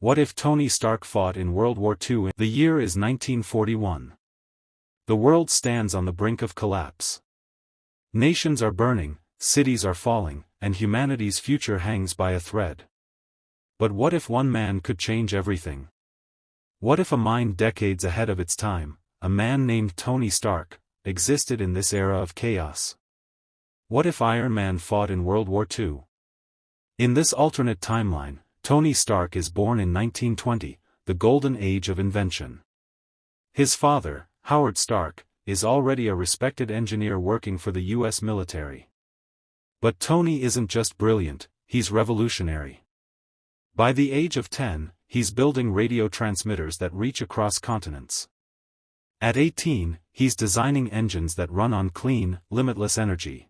What if Tony Stark fought in World War II? The year is 1941. The world stands on the brink of collapse. Nations are burning, cities are falling, and humanity's future hangs by a thread. But what if one man could change everything? What if a mind decades ahead of its time, a man named Tony Stark, existed in this era of chaos? What if Iron Man fought in World War II? In this alternate timeline, Tony Stark is born in 1920, the golden age of invention. His father, Howard Stark, is already a respected engineer working for the US military. But Tony isn't just brilliant, he's revolutionary. By the age of 10, he's building radio transmitters that reach across continents. At 18, he's designing engines that run on clean, limitless energy.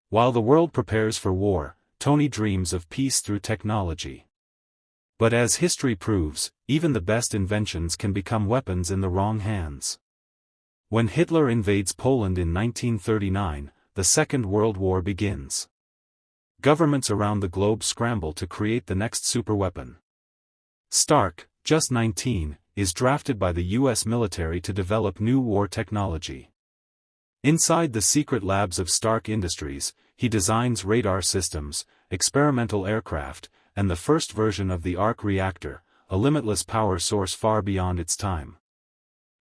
While the world prepares for war, Tony dreams of peace through technology. But as history proves, even the best inventions can become weapons in the wrong hands. When Hitler invades Poland in 1939, the Second World War begins. Governments around the globe scramble to create the next superweapon. Stark, just 19, is drafted by the US military to develop new war technology. Inside the secret labs of Stark Industries, he designs radar systems, experimental aircraft, and the first version of the arc reactor, a limitless power source far beyond its time.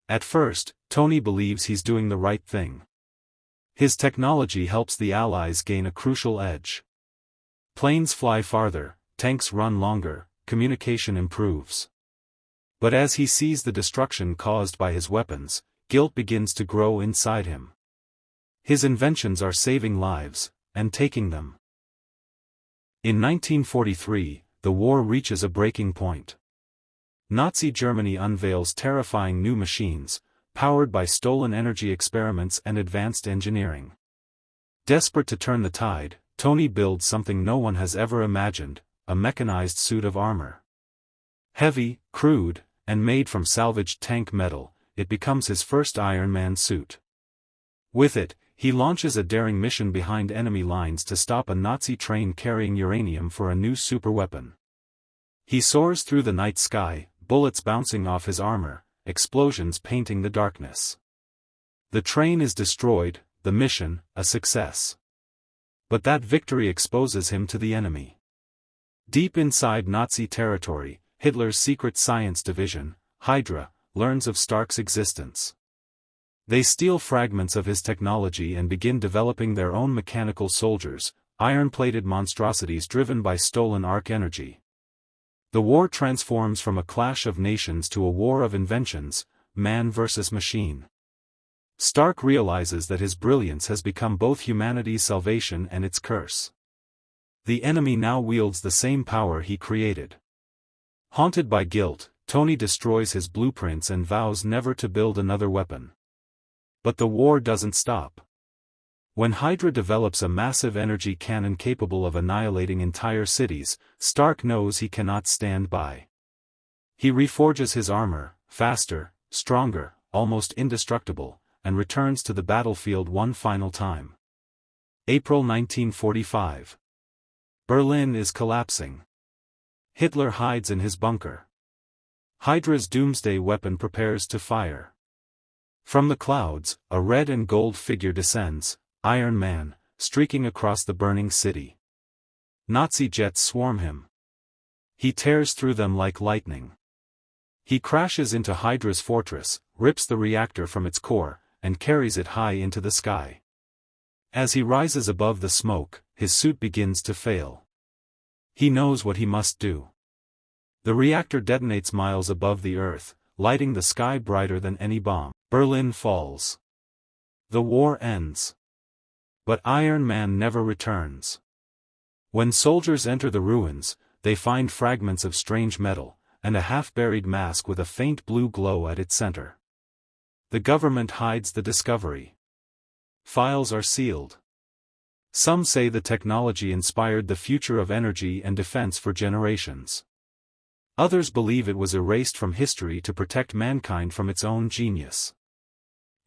At first, Tony believes he's doing the right thing. His technology helps the Allies gain a crucial edge. Planes fly farther, tanks run longer, communication improves. But as he sees the destruction caused by his weapons, guilt begins to grow inside him. His inventions are saving lives, and taking them. In 1943, the war reaches a breaking point. Nazi Germany unveils terrifying new machines, powered by stolen energy experiments and advanced engineering. Desperate to turn the tide, Tony builds something no one has ever imagined, a mechanized suit of armor. Heavy, crude, and made from salvaged tank metal, it becomes his first Iron Man suit. With it, he launches a daring mission behind enemy lines to stop a Nazi train carrying uranium for a new superweapon. He soars through the night sky, bullets bouncing off his armor, explosions painting the darkness. The train is destroyed, the mission, a success. But that victory exposes him to the enemy. Deep inside Nazi territory, Hitler's secret science division, Hydra, learns of Stark's existence. They steal fragments of his technology and begin developing their own mechanical soldiers, iron-plated monstrosities driven by stolen arc energy. The war transforms from a clash of nations to a war of inventions, man versus machine. Stark realizes that his brilliance has become both humanity's salvation and its curse. The enemy now wields the same power he created. Haunted by guilt, Tony destroys his blueprints and vows never to build another weapon. But the war doesn't stop. When Hydra develops a massive energy cannon capable of annihilating entire cities, Stark knows he cannot stand by. He reforges his armor, faster, stronger, almost indestructible, and returns to the battlefield one final time. April 1945. Berlin is collapsing. Hitler hides in his bunker. Hydra's doomsday weapon prepares to fire. From the clouds, a red and gold figure descends, Iron Man, streaking across the burning city. Nazi jets swarm him. He tears through them like lightning. He crashes into Hydra's fortress, rips the reactor from its core, and carries it high into the sky. As he rises above the smoke, his suit begins to fail. He knows what he must do. The reactor detonates miles above the earth, lighting the sky brighter than any bomb. Berlin falls. The war ends. But Iron Man never returns. When soldiers enter the ruins, they find fragments of strange metal, and a half-buried mask with a faint blue glow at its center. The government hides the discovery. Files are sealed. Some say the technology inspired the future of energy and defense for generations. Others believe it was erased from history to protect mankind from its own genius.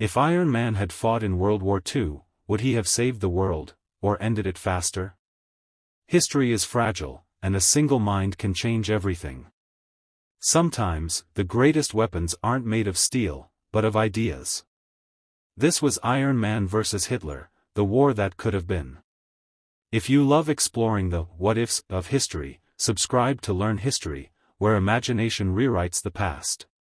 If Iron Man had fought in World War II, would he have saved the world, or ended it faster? History is fragile, and a single mind can change everything. Sometimes, the greatest weapons aren't made of steel, but of ideas. This was Iron Man vs. Hitler, the war that could have been. If you love exploring the what-ifs of history, subscribe to Learn History, where imagination rewrites the past.